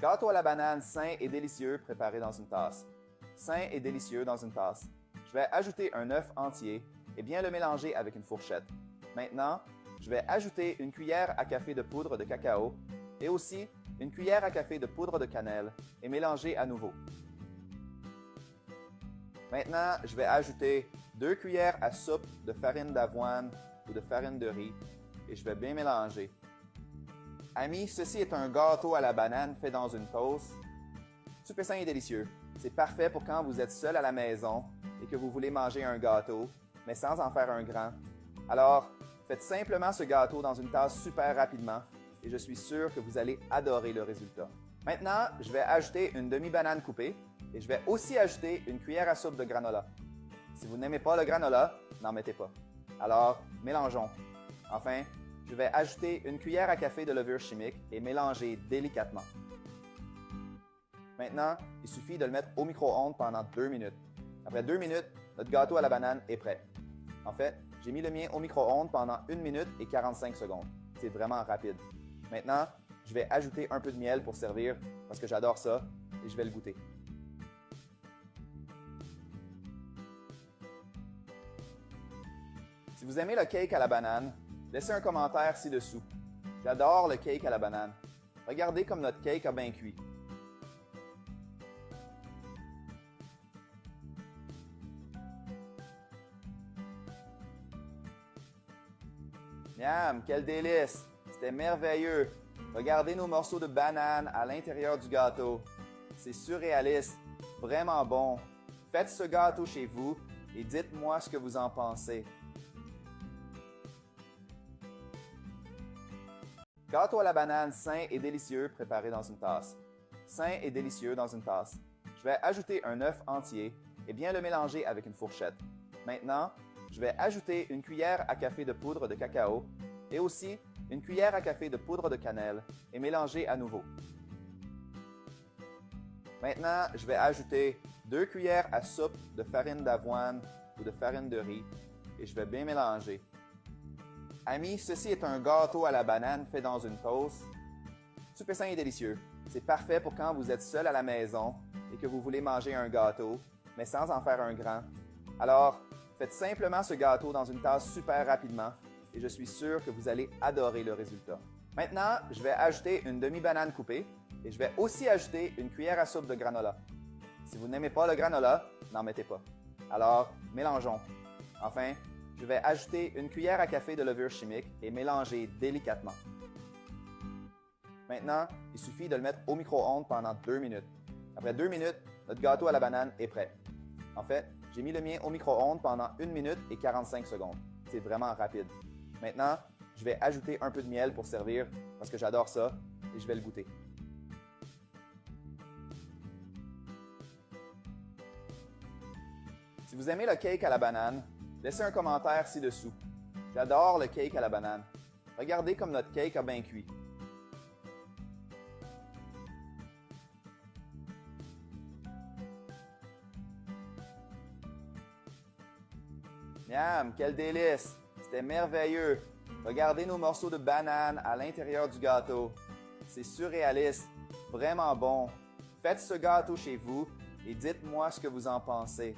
Gâteau à la banane sain et délicieux préparé dans une tasse. Sain et délicieux dans une tasse. Je vais ajouter un œuf entier et bien le mélanger avec une fourchette. Maintenant, je vais ajouter une cuillère à café de poudre de cacao et aussi une cuillère à café de poudre de cannelle et mélanger à nouveau. Maintenant, je vais ajouter 2 cuillères à soupe de farine d'avoine ou de farine de riz et je vais bien mélanger. Amis, ceci est un gâteau à la banane fait dans une toast. Super sain et délicieux. C'est parfait pour quand vous êtes seul à la maison et que vous voulez manger un gâteau, mais sans en faire un grand. Alors, faites simplement ce gâteau dans une tasse super rapidement et je suis sûr que vous allez adorer le résultat. Maintenant, je vais ajouter une demi-banane coupée et je vais aussi ajouter une cuillère à soupe de granola. Si vous n'aimez pas le granola, n'en mettez pas. Alors, mélangeons. Enfin, je vais ajouter une cuillère à café de levure chimique et mélanger délicatement. Maintenant, il suffit de le mettre au micro-ondes pendant 2 minutes. Après 2 minutes, notre gâteau à la banane est prêt. En fait, j'ai mis le mien au micro-ondes pendant 1 minute et 45 secondes. C'est vraiment rapide. Maintenant, je vais ajouter un peu de miel pour servir parce que j'adore ça et je vais le goûter. Si vous aimez le cake à la banane, laissez un commentaire ci-dessous. J'adore le cake à la banane. Regardez comme notre cake a bien cuit. Miam, quel délice! C'était merveilleux! Regardez nos morceaux de banane à l'intérieur du gâteau. C'est surréaliste, vraiment bon. Faites ce gâteau chez vous et dites-moi ce que vous en pensez. Gâteau à la banane sain et délicieux préparé dans une tasse. Sain et délicieux dans une tasse. Je vais ajouter un œuf entier et bien le mélanger avec une fourchette. Maintenant, je vais ajouter une cuillère à café de poudre de cacao et aussi une cuillère à café de poudre de cannelle et mélanger à nouveau. Maintenant, je vais ajouter 2 cuillères à soupe de farine d'avoine ou de farine de riz et je vais bien mélanger. Amis, ceci est un gâteau à la banane fait dans une toast. Super sain et délicieux. C'est parfait pour quand vous êtes seul à la maison et que vous voulez manger un gâteau, mais sans en faire un grand. Alors, faites simplement ce gâteau dans une tasse super rapidement et je suis sûr que vous allez adorer le résultat. Maintenant, je vais ajouter une demi-banane coupée et je vais aussi ajouter une cuillère à soupe de granola. Si vous n'aimez pas le granola, n'en mettez pas. Alors, mélangeons. Enfin, je vais ajouter une cuillère à café de levure chimique et mélanger délicatement. Maintenant, il suffit de le mettre au micro-ondes pendant 2 minutes. Après 2 minutes, notre gâteau à la banane est prêt. En fait, j'ai mis le mien au micro-ondes pendant 1 minute et 45 secondes. C'est vraiment rapide. Maintenant, je vais ajouter un peu de miel pour servir parce que j'adore ça et je vais le goûter. Si vous aimez le cake à la banane, laissez un commentaire ci-dessous. J'adore le cake à la banane. Regardez comme notre cake a bien cuit. Miam, quel délice! C'était merveilleux! Regardez nos morceaux de banane à l'intérieur du gâteau. C'est surréaliste, vraiment bon. Faites ce gâteau chez vous et dites-moi ce que vous en pensez.